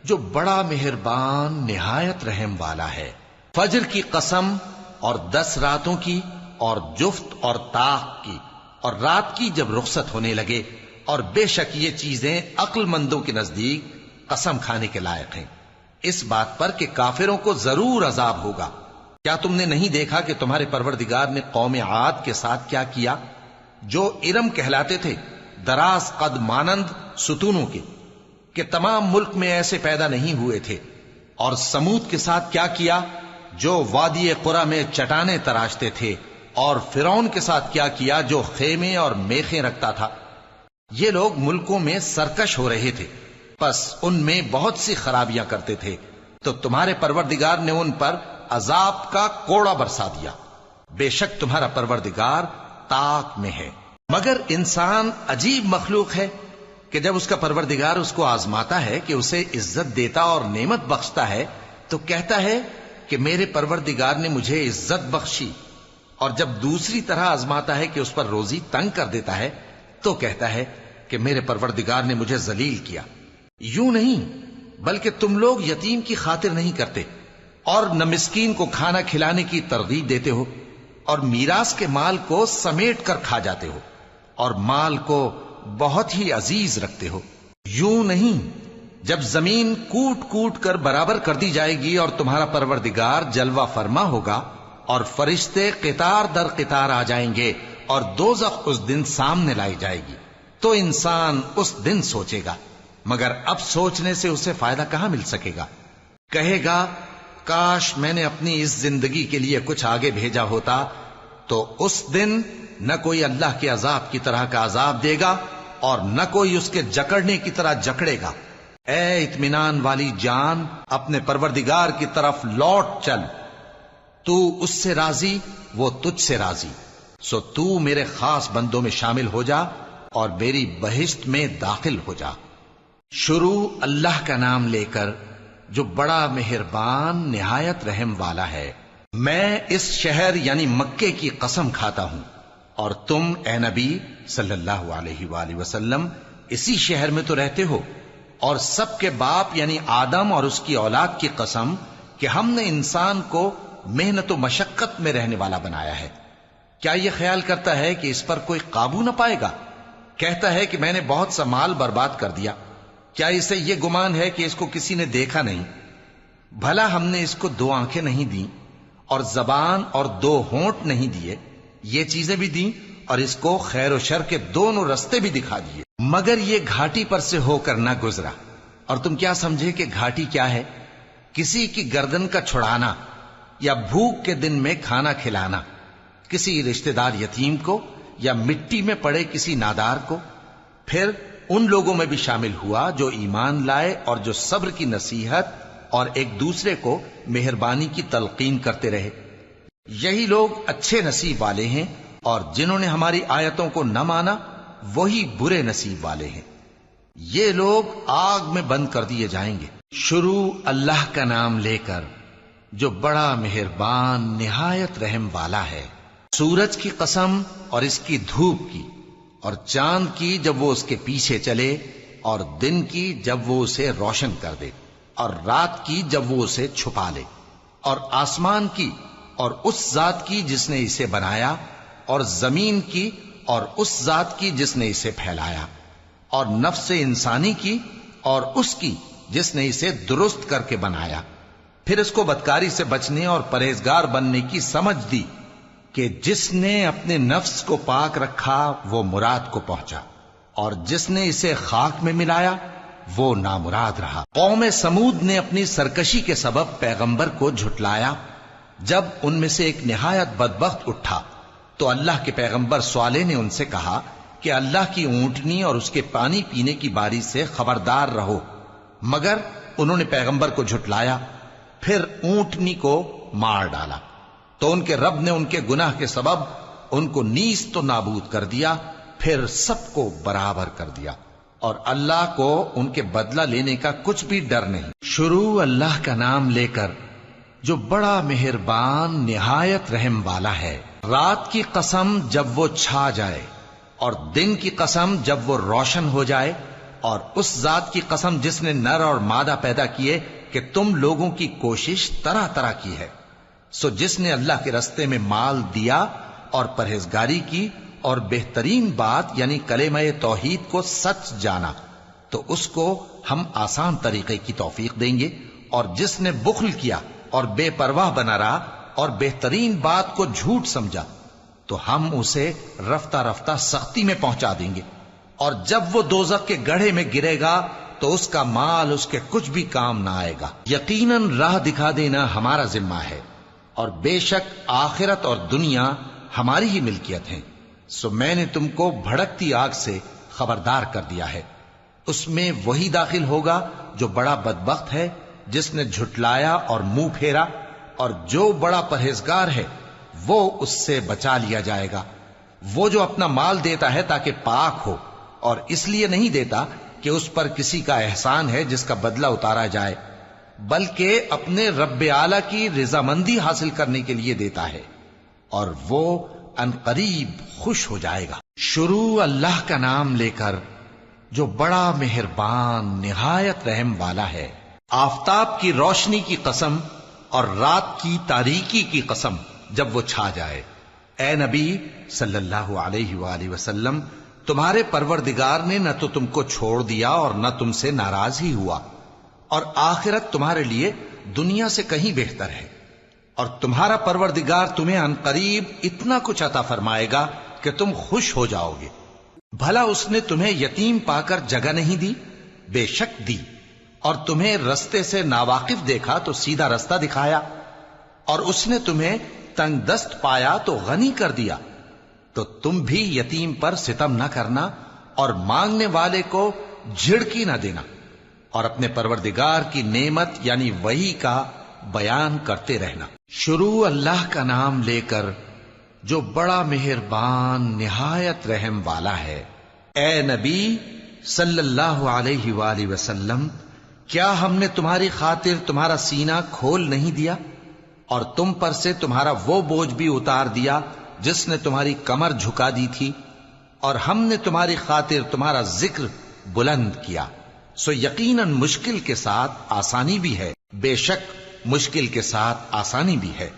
جو بڑا مہربان نہایت رحم والا ہے۔ فجر کی قسم اور 10 راتوں کی اور جفت اور طاق کی اور رات کی جب رخصت ہونے لگے، اور بے شک یہ چیزیں عقل مندوں کے نزدیک قسم کھانے کے لائق ہیں، اس بات پر کہ کافروں کو ضرور عذاب ہوگا۔ کیا تم نے نہیں دیکھا کہ تمہارے پروردگار نے قوم عاد کے ساتھ کیا کیا، جو ارم کہلاتے تھے، دراز قد مانند ستونوں کے، کہ تمام ملک میں ایسے پیدا نہیں ہوئے تھے؟ اور سمود کے ساتھ کیا کیا، جو وادی قرا میں چٹانیں تراشتے تھے؟ اور فرعون کے ساتھ کیا کیا، جو خیمے اور میخیں رکھتا تھا؟ یہ لوگ ملکوں میں سرکش ہو رہے تھے، پس ان میں بہت سی خرابیاں کرتے تھے، تو تمہارے پروردگار نے ان پر عذاب کا کوڑا برسا دیا۔ بے شک تمہارا پروردگار طاق میں ہے۔ مگر انسان عجیب مخلوق ہے کہ جب اس کا پروردگار اس کو آزماتا ہے کہ اسے عزت دیتا اور نعمت بخشتا ہے تو کہتا ہے کہ میرے پروردگار نے مجھے عزت بخشی، اور جب دوسری طرح آزماتا ہے کہ اس پر روزی تنگ کر دیتا ہے تو کہتا ہے کہ میرے پروردگار نے مجھے ذلیل کیا۔ یوں نہیں، بلکہ تم لوگ یتیم کی خاطر نہیں کرتے اور نہ مسکین کو کھانا کھلانے کی ترغیب دیتے ہو، اور میراث کے مال کو سمیٹ کر کھا جاتے ہو، اور مال کو بہت ہی عزیز رکھتے ہو۔ یوں نہیں، جب زمین کوٹ کوٹ کر برابر کر دی جائے گی اور تمہارا پروردگار جلوہ فرما ہوگا اور فرشتے قطار در قطار آ جائیں گے اور دوزخ اس دن سامنے لائی جائے گی، تو انسان اس دن سوچے گا، مگر اب سوچنے سے اسے فائدہ کہاں مل سکے گا؟ کہے گا کاش میں نے اپنی اس زندگی کے لیے کچھ آگے بھیجا ہوتا، تو اس دن نہ کوئی اللہ کے عذاب کی طرح کا عذاب دے گا اور نہ کوئی اس کے جکڑنے کی طرح جکڑے گا۔ اے اطمینان والی جان، اپنے پروردگار کی طرف لوٹ چل، تو اس سے راضی، وہ تجھ سے راضی، سو تو میرے خاص بندوں میں شامل ہو جا اور میری بہشت میں داخل ہو جا۔ شروع اللہ کا نام لے کر جو بڑا مہربان نہایت رحم والا ہے۔ میں اس شہر یعنی مکے کی قسم کھاتا ہوں، اور تم اے نبی صلی اللہ علیہ وآلہ وسلم اسی شہر میں تو رہتے ہو، اور سب کے باپ یعنی آدم اور اس کی اولاد کی قسم کہ ہم نے انسان کو محنت و مشقت میں رہنے والا بنایا ہے۔ کیا یہ خیال کرتا ہے کہ اس پر کوئی قابو نہ پائے گا؟ کہتا ہے کہ میں نے بہت سا مال برباد کر دیا۔ کیا اسے یہ گمان ہے کہ اس کو کسی نے دیکھا نہیں؟ بھلا ہم نے اس کو 2 آنکھیں نہیں دیں اور زبان اور 2 ہونٹ نہیں دیے؟ یہ چیزیں بھی دیں اور اس کو خیر و شر کے دونوں رستے بھی دکھا دیے، مگر یہ گھاٹی پر سے ہو کر نہ گزرا۔ اور تم کیا سمجھے کہ گھاٹی کیا ہے؟ کسی کی گردن کا چھڑانا، یا بھوک کے دن میں کھانا کھلانا، کسی رشتہ دار یتیم کو، یا مٹی میں پڑے کسی نادار کو۔ پھر ان لوگوں میں بھی شامل ہوا جو ایمان لائے اور جو صبر کی نصیحت اور ایک دوسرے کو مہربانی کی تلقین کرتے رہے۔ یہی لوگ اچھے نصیب والے ہیں، اور جنہوں نے ہماری آیتوں کو نہ مانا وہی برے نصیب والے ہیں۔ یہ لوگ آگ میں بند کر دیے جائیں گے۔ شروع اللہ کا نام لے کر جو بڑا مہربان نہایت رحم والا ہے۔ سورج کی قسم اور اس کی دھوپ کی، اور چاند کی جب وہ اس کے پیچھے چلے، اور دن کی جب وہ اسے روشن کر دے، اور رات کی جب وہ اسے چھپا لے، اور آسمان کی اور اس ذات کی جس نے اسے بنایا، اور زمین کی اور اس ذات کی جس نے اسے پھیلایا، اور نفس انسانی کی اور اس کی جس نے اسے درست کر کے بنایا، پھر اس کو بدکاری سے بچنے اور پرہیزگار بننے کی سمجھ دی کہ جس نے اپنے نفس کو پاک رکھا وہ مراد کو پہنچا، اور جس نے اسے خاک میں ملایا وہ نامراد رہا۔ قوم سمود نے اپنی سرکشی کے سبب پیغمبر کو جھٹلایا۔ جب ان میں سے ایک نہایت بدبخت اٹھا تو اللہ کے پیغمبر صالح نے ان سے کہا کہ اللہ کی اونٹنی اور اس کے پانی پینے کی باری سے خبردار رہو، مگر انہوں نے پیغمبر کو جھٹلایا، پھر اونٹنی کو مار ڈالا تو ان کے رب نے ان کے گناہ کے سبب ان کو نیست و نابود کر دیا، پھر سب کو برابر کر دیا، اور اللہ کو ان کے بدلہ لینے کا کچھ بھی ڈر نہیں۔ شروع اللہ کا نام لے کر جو بڑا مہربان نہایت رحم والا ہے۔ رات کی قسم جب وہ چھا جائے، اور دن کی قسم جب وہ روشن ہو جائے، اور اس ذات کی قسم جس نے نر اور مادہ پیدا کیے کہ تم لوگوں کی کوشش طرح طرح کی ہے۔ سو جس نے اللہ کے رستے میں مال دیا اور پرہیزگاری کی اور بہترین بات یعنی کلمہ توحید کو سچ جانا، تو اس کو ہم آسان طریقے کی توفیق دیں گے، اور جس نے بخل کیا اور بے پرواہ بنا رہا اور بہترین بات کو جھوٹ سمجھا، تو ہم اسے رفتہ رفتہ سختی میں پہنچا دیں گے، اور جب وہ دوزخ کے گڑھے میں گرے گا تو اس کا مال اس کے کچھ بھی کام نہ آئے گا۔ یقیناً راہ دکھا دینا ہمارا ذمہ ہے، اور بے شک آخرت اور دنیا ہماری ہی ملکیت ہیں۔ سو میں نے تم کو بھڑکتی آگ سے خبردار کر دیا ہے، اس میں وہی داخل ہوگا جو بڑا بدبخت ہے، جس نے جھٹلایا اور منہ پھیرا، اور جو بڑا پرہیزگار ہے وہ اس سے بچا لیا جائے گا۔ وہ جو اپنا مال دیتا ہے تاکہ پاک ہو، اور اس لیے نہیں دیتا کہ اس پر کسی کا احسان ہے جس کا بدلہ اتارا جائے، بلکہ اپنے رب اعلی کی رضامندی حاصل کرنے کے لیے دیتا ہے، اور وہ ان قریب خوش ہو جائے گا۔ شروع اللہ کا نام لے کر جو بڑا مہربان نہایت رحم والا ہے۔ آفتاب کی روشنی کی قسم اور رات کی تاریکی کی قسم جب وہ چھا جائے۔ اے نبی صلی اللہ علیہ وآلہ وسلم، تمہارے پروردگار نے نہ تو تم کو چھوڑ دیا اور نہ تم سے ناراض ہی ہوا، اور آخرت تمہارے لیے دنیا سے کہیں بہتر ہے، اور تمہارا پروردگار تمہیں عنقریب اتنا کچھ عطا فرمائے گا کہ تم خوش ہو جاؤ گے۔ بھلا اس نے تمہیں یتیم پا کر جگہ نہیں دی؟ بے شک دی، اور تمہیں رستے سے ناواقف دیکھا تو سیدھا رستہ دکھایا، اور اس نے تمہیں تنگ دست پایا تو غنی کر دیا۔ تو تم بھی یتیم پر ستم نہ کرنا، اور مانگنے والے کو جھڑکی نہ دینا، اور اپنے پروردگار کی نعمت یعنی وحی کا بیان کرتے رہنا۔ شروع اللہ کا نام لے کر جو بڑا مہربان نہایت رحم والا ہے۔ اے نبی صلی اللہ علیہ وآلہ وسلم، کیا ہم نے تمہاری خاطر تمہارا سینہ کھول نہیں دیا، اور تم پر سے تمہارا وہ بوجھ بھی اتار دیا جس نے تمہاری کمر جھکا دی تھی، اور ہم نے تمہاری خاطر تمہارا ذکر بلند کیا۔ سو یقیناً مشکل کے ساتھ آسانی بھی ہے، بے شک مشکل کے ساتھ آسانی بھی ہے۔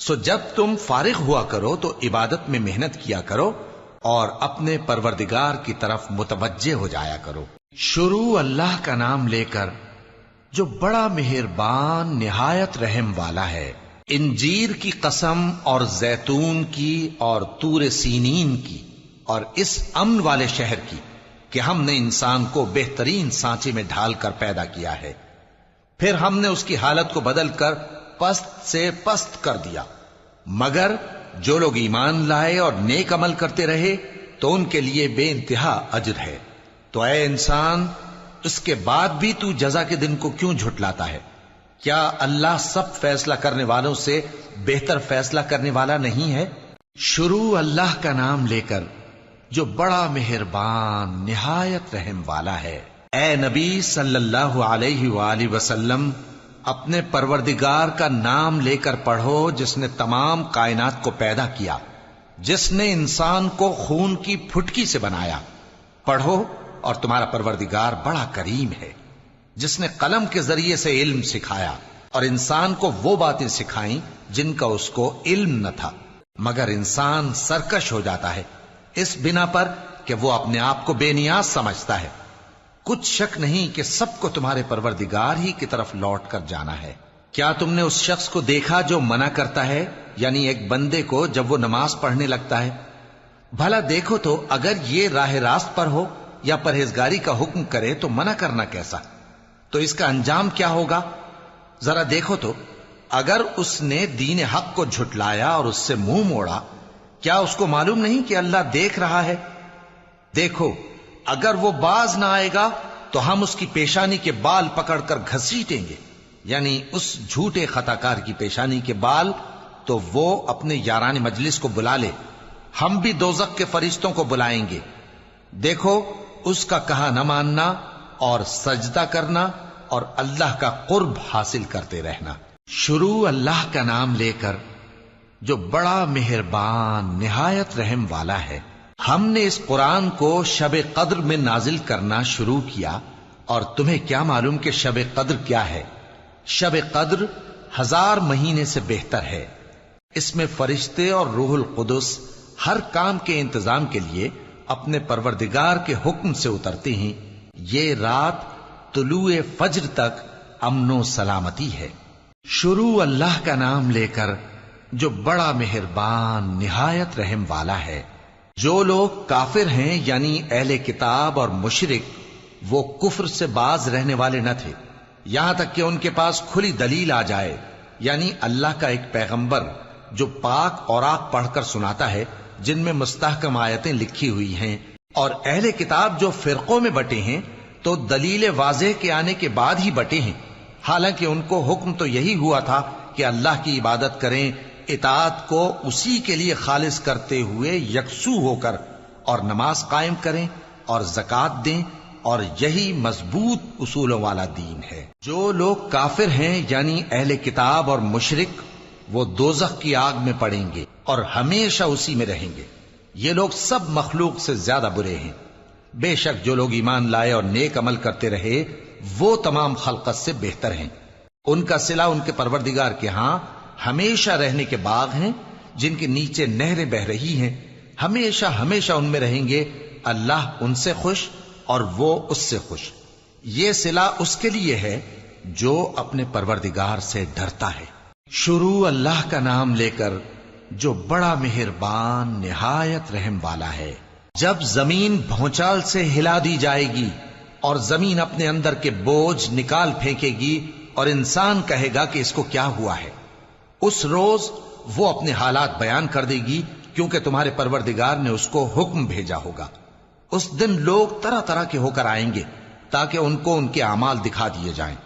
سو جب تم فارغ ہوا کرو تو عبادت میں محنت کیا کرو، اور اپنے پروردگار کی طرف متوجہ ہو جایا کرو۔ شروع اللہ کا نام لے کر جو بڑا مہربان نہایت رحم والا ہے۔ انجیر کی قسم اور زیتون کی اور طور سینین کی اور اس امن والے شہر کی کہ ہم نے انسان کو بہترین سانچے میں ڈھال کر پیدا کیا ہے، پھر ہم نے اس کی حالت کو بدل کر پست سے پست کر دیا، مگر جو لوگ ایمان لائے اور نیک عمل کرتے رہے تو ان کے لیے بے انتہا اجر ہے۔ تو اے انسان، اس کے بعد بھی تو جزا کے دن کو کیوں جھٹلاتا ہے؟ کیا اللہ سب فیصلہ کرنے والوں سے بہتر فیصلہ کرنے والا نہیں ہے؟ شروع اللہ کا نام لے کر جو بڑا مہربان نہایت رحم والا ہے۔ اے نبی صلی اللہ علیہ وآلہ وسلم، اپنے پروردگار کا نام لے کر پڑھو جس نے تمام کائنات کو پیدا کیا، جس نے انسان کو خون کی پھٹکی سے بنایا۔ پڑھو، اور تمہارا پروردگار بڑا کریم ہے، جس نے قلم کے ذریعے سے علم سکھایا اور انسان کو وہ باتیں سکھائیں جن کا اس کو علم نہ تھا، مگر انسان سرکش ہو جاتا ہے اس بنا پر کہ وہ اپنے آپ کو بے نیاز سمجھتا ہے۔ کچھ شک نہیں کہ سب کو تمہارے پروردگار ہی کی طرف لوٹ کر جانا ہے۔ کیا تم نے اس شخص کو دیکھا جو منع کرتا ہے، یعنی ایک بندے کو جب وہ نماز پڑھنے لگتا ہے؟ بھلا دیکھو تو اگر یہ راہ راست پر ہو یا پرہیزگاری کا حکم کرے تو منع کرنا کیسا؟ تو اس کا انجام کیا ہوگا؟ ذرا دیکھو تو اگر اس نے دین حق کو جھٹلایا اور اس سے منہ موڑا، کیا اس کو معلوم نہیں کہ اللہ دیکھ رہا ہے؟ دیکھو اگر وہ باز نہ آئے گا تو ہم اس کی پیشانی کے بال پکڑ کر گھسیٹیں گے، یعنی اس جھوٹے خطا کار کی پیشانی کے بال، تو وہ اپنے یاران مجلس کو بلا لے، ہم بھی دوزخ کے فرشتوں کو بلائیں گے۔ دیکھو اس کا کہا نہ ماننا اور سجدہ کرنا اور اللہ کا قرب حاصل کرتے رہنا۔ شروع اللہ کا نام لے کر جو بڑا مہربان نہایت رحم والا ہے۔ ہم نے اس قرآن کو شب قدر میں نازل کرنا شروع کیا، اور تمہیں کیا معلوم کہ شب قدر کیا ہے؟ شب قدر 1000 مہینے سے بہتر ہے۔ اس میں فرشتے اور روح القدس ہر کام کے انتظام کے لیے اپنے پروردگار کے حکم سے اترتے ہیں۔ یہ رات طلوع فجر تک امن و سلامتی ہے۔ شروع اللہ کا نام لے کر جو بڑا مہربان نہایت رحم والا ہے۔ جو لوگ کافر ہیں یعنی اہل کتاب اور مشرک، وہ کفر سے باز رہنے والے نہ تھے یہاں تک کہ ان کے پاس کھلی دلیل آ جائے، یعنی اللہ کا ایک پیغمبر جو پاک اوراق پڑھ کر سناتا ہے جن میں مستحکم آیتیں لکھی ہوئی ہیں، اور اہل کتاب جو فرقوں میں بٹے ہیں تو دلیل واضح کے آنے کے بعد ہی بٹے ہیں، حالانکہ ان کو حکم تو یہی ہوا تھا کہ اللہ کی عبادت کریں، اطاعت کو اسی کے لیے خالص کرتے ہوئے یکسو ہو کر، اور نماز قائم کریں اور زکوٰۃ دیں، اور یہی مضبوط اصولوں والا دین ہے۔ جو لوگ کافر ہیں یعنی اہل کتاب اور مشرک، وہ دوزخ کی آگ میں پڑیں گے اور ہمیشہ اسی میں رہیں گے۔ یہ لوگ سب مخلوق سے زیادہ برے ہیں۔ بے شک جو لوگ ایمان لائے اور نیک عمل کرتے رہے وہ تمام خلقت سے بہتر ہیں۔ ان کا صلہ ان کے پروردگار کے ہاں ہمیشہ رہنے کے باغ ہیں جن کے نیچے نہریں بہ رہی ہیں، ہمیشہ ہمیشہ ان میں رہیں گے۔ اللہ ان سے خوش اور وہ اس سے خوش۔ یہ صلہ اس کے لیے ہے جو اپنے پروردگار سے ڈرتا ہے۔ شروع اللہ کا نام لے کر جو بڑا مہربان نہایت رحم والا ہے۔ جب زمین بھونچال سے ہلا دی جائے گی اور زمین اپنے اندر کے بوجھ نکال پھینکے گی اور انسان کہے گا کہ اس کو کیا ہوا ہے، اس روز وہ اپنے حالات بیان کر دے گی، کیونکہ تمہارے پروردگار نے اس کو حکم بھیجا ہوگا۔ اس دن لوگ طرح طرح کے ہو کر آئیں گے تاکہ ان کو ان کے اعمال دکھا دیے جائیں،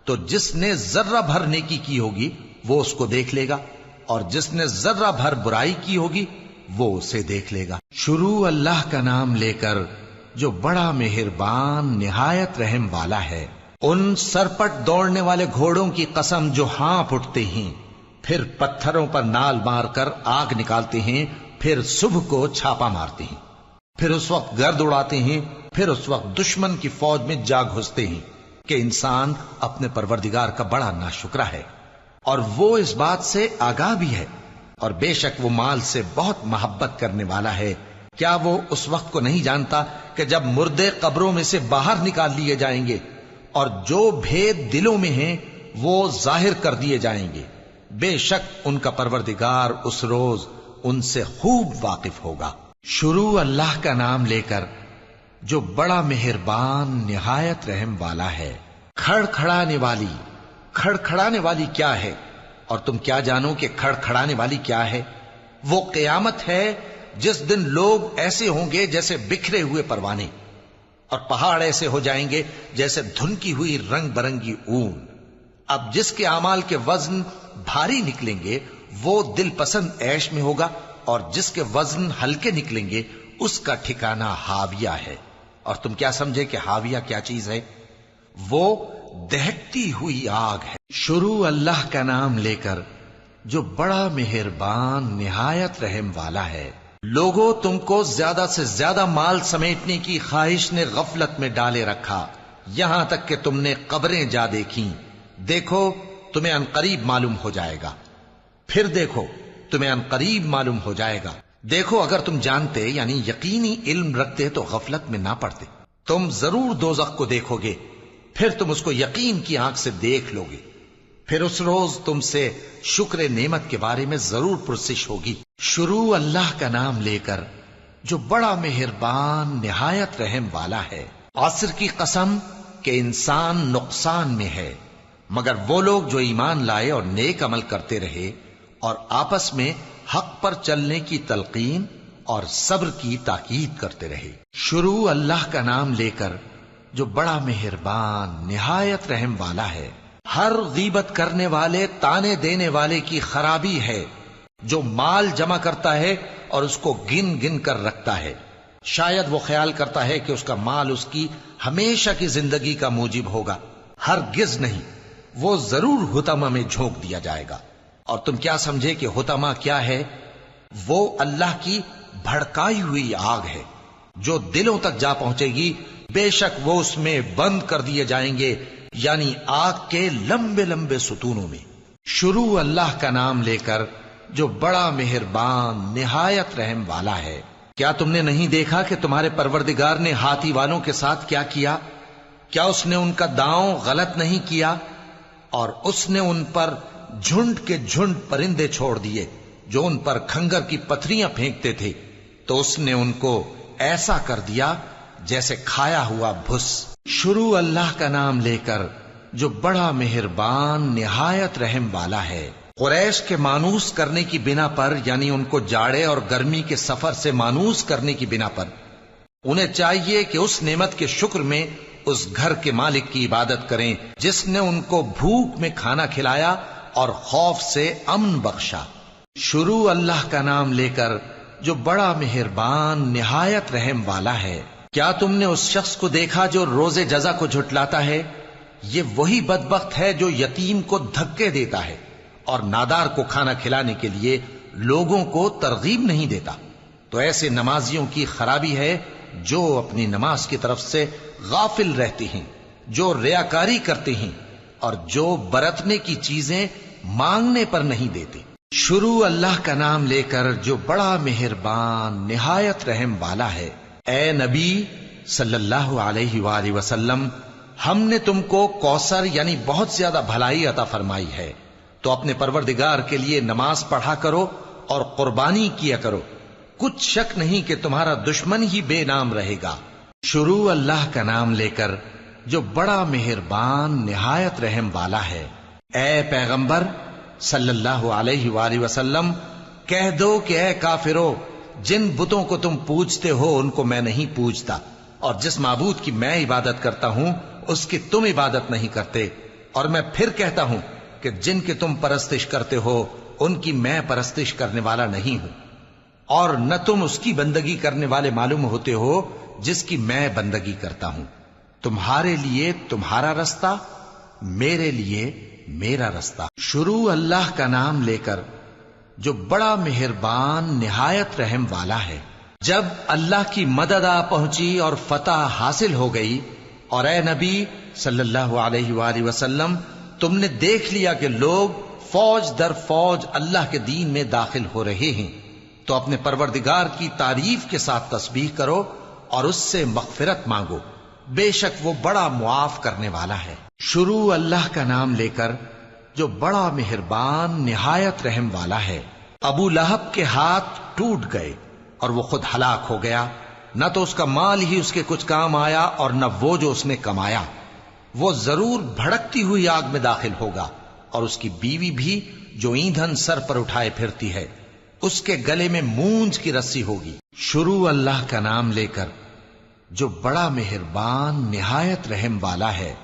تو جس نے ذرہ بھر نیکی کی ہوگی وہ اس کو دیکھ لے گا، اور جس نے ذرہ بھر برائی کی ہوگی وہ اسے دیکھ لے گا۔ شروع اللہ کا نام لے کر جو بڑا مہربان نہایت رحم والا ہے۔ ان سرپٹ دوڑنے والے گھوڑوں کی قسم جو ہانپ اٹھتے ہیں، پھر پتھروں پر نال مار کر آگ نکالتے ہیں، پھر صبح کو چھاپا مارتے ہیں، پھر اس وقت گرد اڑاتے ہیں، پھر اس وقت دشمن کی فوج میں جا گھستے ہیں کہ انسان اپنے پروردگار کا بڑا ناشکرا ہے، اور وہ اس بات سے آگاہ بھی ہے، اور بے شک وہ مال سے بہت محبت کرنے والا ہے۔ کیا وہ اس وقت کو نہیں جانتا کہ جب مردے قبروں میں سے باہر نکال لیے جائیں گے اور جو بھید دلوں میں ہیں وہ ظاہر کر دیے جائیں گے؟ بے شک ان کا پروردگار اس روز ان سے خوب واقف ہوگا۔ شروع اللہ کا نام لے کر جو بڑا مہربان نہایت رحم والا ہے۔ کھڑکھڑانے والی، کھڑکھڑانے والی کیا ہے؟ اور تم کیا جانو کہ کھڑکھڑانے والی کیا ہے؟ وہ قیامت ہے جس دن لوگ ایسے ہوں گے جیسے بکھرے ہوئے پروانے، اور پہاڑ ایسے ہو جائیں گے جیسے دھنکی ہوئی رنگ برنگی اون۔ اب جس کے اعمال کے وزن بھاری نکلیں گے وہ دل پسند عیش میں ہوگا، اور جس کے وزن ہلکے نکلیں گے اس کا ٹھکانہ ہاویہ ہے۔ اور تم کیا سمجھے کہ ہاویہ کیا چیز ہے؟ وہ دہکتی ہوئی آگ ہے۔ شروع اللہ کا نام لے کر جو بڑا مہربان نہایت رحم والا ہے۔ لوگوں، تم کو زیادہ سے زیادہ مال سمیٹنے کی خواہش نے غفلت میں ڈالے رکھا، یہاں تک کہ تم نے قبریں جا دیکھیں۔ دیکھو تمہیں عنقریب معلوم ہو جائے گا، پھر دیکھو تمہیں عنقریب معلوم ہو جائے گا دیکھو اگر تم جانتے یعنی یقینی علم رکھتے تو غفلت میں نہ پڑتے. تم ضرور دوزخ کو دیکھو گے، پھر تم اس کو یقین کی آنکھ سے دیکھ لو گے. پھر اس روز تم سے شکر نعمت کے بارے میں ضرور پرسش ہوگی. شروع اللہ کا نام لے کر جو بڑا مہربان نہایت رحم والا ہے. عصر کی قسم کہ انسان نقصان میں ہے مگر وہ لوگ جو ایمان لائے اور نیک عمل کرتے رہے اور آپس میں حق پر چلنے کی تلقین اور صبر کی تاکید کرتے رہے. شروع اللہ کا نام لے کر جو بڑا مہربان نہایت رحم والا ہے. ہر غیبت کرنے والے تانے دینے والے کی خرابی ہے جو مال جمع کرتا ہے اور اس کو گن گن کر رکھتا ہے. شاید وہ خیال کرتا ہے کہ اس کا مال اس کی ہمیشہ کی زندگی کا موجب ہوگا. ہرگز نہیں، وہ ضرور حطمہ میں جھونک دیا جائے گا. اور تم کیا سمجھے کہ حطمہ کیا ہے؟ وہ اللہ کی بھڑکائی ہوئی آگ ہے جو دلوں تک جا پہنچے گی. بے شک وہ اس میں بند کر دیے جائیں گے، یعنی آگ کے لمبے لمبے ستونوں میں. شروع اللہ کا نام لے کر جو بڑا مہربان نہایت رحم والا ہے. کیا تم نے نہیں دیکھا کہ تمہارے پروردگار نے ہاتھی والوں کے ساتھ کیا کیا؟ کیا اس نے ان کا داؤں غلط نہیں کیا؟ اور اس نے ان پر جھنڈ کے جھنڈ پرندے چھوڑ دیے جو ان پر کھنگر کی پتھریاں پھینکتے تھے، تو اس نے ان کو ایسا کر دیا جیسے کھایا ہوا بھس. شروع اللہ کا نام لے کر جو بڑا مہربان نہایت رحم والا ہے. قریش کے مانوس کرنے کی بنا پر، یعنی ان کو جاڑے اور گرمی کے سفر سے مانوس کرنے کی بنا پر، انہیں چاہیے کہ اس نعمت کے شکر میں اس گھر کے مالک کی عبادت کریں جس نے ان کو بھوک میں کھانا کھلایا اور خوف سے امن بخشا. شروع اللہ کا نام لے کر جو بڑا مہربان نہایت رحم والا ہے. کیا تم نے اس شخص کو دیکھا جو روز جزا کو جھٹلاتا ہے؟ یہ وہی بدبخت ہے جو یتیم کو دھکے دیتا ہے اور نادار کو کھانا کھلانے کے لیے لوگوں کو ترغیب نہیں دیتا. تو ایسے نمازیوں کی خرابی ہے جو اپنی نماز کی طرف سے غافل رہتے ہیں، جو ریاکاری کرتے ہیں اور جو برتنے کی چیزیں مانگنے پر نہیں دیتے. شروع اللہ کا نام لے کر جو بڑا مہربان نہایت رحم والا ہے. اے نبی صلی اللہ علیہ وآلہ وسلم، ہم نے تم کو کوثر یعنی بہت زیادہ بھلائی عطا فرمائی ہے، تو اپنے پروردگار کے لیے نماز پڑھا کرو اور قربانی کیا کرو. کچھ شک نہیں کہ تمہارا دشمن ہی بے نام رہے گا. شروع اللہ کا نام لے کر جو بڑا مہربان نہایت رحم والا ہے. اے پیغمبر صلی اللہ علیہ وآلہ وسلم، کہہ دو کہ اے کافرو، جن بتوں کو تم پوجتے ہو ان کو میں نہیں پوجتا، اور جس معبود کی میں عبادت کرتا ہوں اس کی تم عبادت نہیں کرتے. اور میں پھر کہتا ہوں کہ جن کی تم پرستش کرتے ہو ان کی میں پرستش کرنے والا نہیں ہوں، اور نہ تم اس کی بندگی کرنے والے معلوم ہوتے ہو جس کی میں بندگی کرتا ہوں. تمہارے لیے تمہارا رستہ، میرے لیے میرا رستہ. شروع اللہ کا نام لے کر جو بڑا مہربان نہایت رحم والا ہے. جب اللہ کی مدد آ پہنچی اور فتح حاصل ہو گئی، اور اے نبی صلی اللہ علیہ وآلہ وسلم، تم نے دیکھ لیا کہ لوگ فوج در فوج اللہ کے دین میں داخل ہو رہے ہیں، تو اپنے پروردگار کی تعریف کے ساتھ تسبیح کرو اور اس سے مغفرت مانگو، بے شک وہ بڑا معاف کرنے والا ہے. شروع اللہ کا نام لے کر جو بڑا مہربان نہایت رحم والا ہے. ابو لہب کے ہاتھ ٹوٹ گئے اور وہ خود ہلاک ہو گیا، نہ تو اس کا مال ہی اس کے کچھ کام آیا اور نہ وہ جو اس نے کمایا. وہ ضرور بھڑکتی ہوئی آگ میں داخل ہوگا، اور اس کی بیوی بھی جو ایندھن سر پر اٹھائے پھرتی ہے، اس کے گلے میں مونج کی رسی ہوگی. شروع اللہ کا نام لے کر جو بڑا مہربان نہایت رحم والا ہے.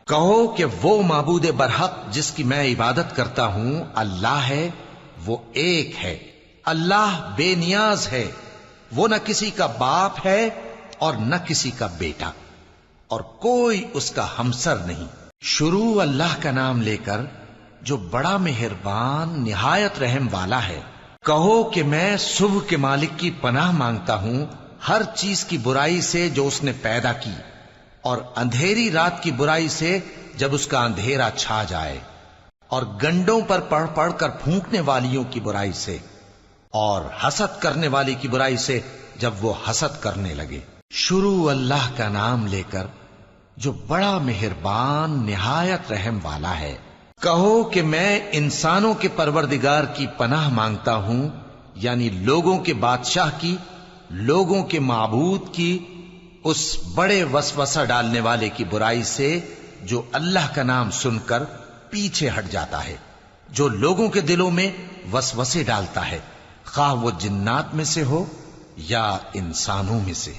کہو کہ وہ معبود برحق جس کی میں عبادت کرتا ہوں اللہ ہے، وہ ایک ہے. اللہ بے نیاز ہے، وہ نہ کسی کا باپ ہے اور نہ کسی کا بیٹا، اور کوئی اس کا ہمسر نہیں. شروع اللہ کا نام لے کر جو بڑا مہربان نہایت رحم والا ہے. کہو کہ میں صبح کے مالک کی پناہ مانگتا ہوں ہر چیز کی برائی سے جو اس نے پیدا کی، اور اندھیری رات کی برائی سے جب اس کا اندھیرا چھا جائے، اور گنڈوں پر پڑھ پڑھ کر پھونکنے والیوں کی برائی سے، اور حسد کرنے والی کی برائی سے جب وہ حسد کرنے لگے۔ شروع اللہ کا نام لے کر جو بڑا مہربان نہایت رحم والا ہے۔ کہو کہ میں انسانوں کے پروردگار کی پناہ مانگتا ہوں، یعنی لوگوں کے بادشاہ کی، لوگوں کے معبود کی، اس بڑے وسوسہ ڈالنے والے کی برائی سے جو اللہ کا نام سن کر پیچھے ہٹ جاتا ہے، جو لوگوں کے دلوں میں وسوسے ڈالتا ہے، خواہ وہ جنات میں سے ہو یا انسانوں میں سے۔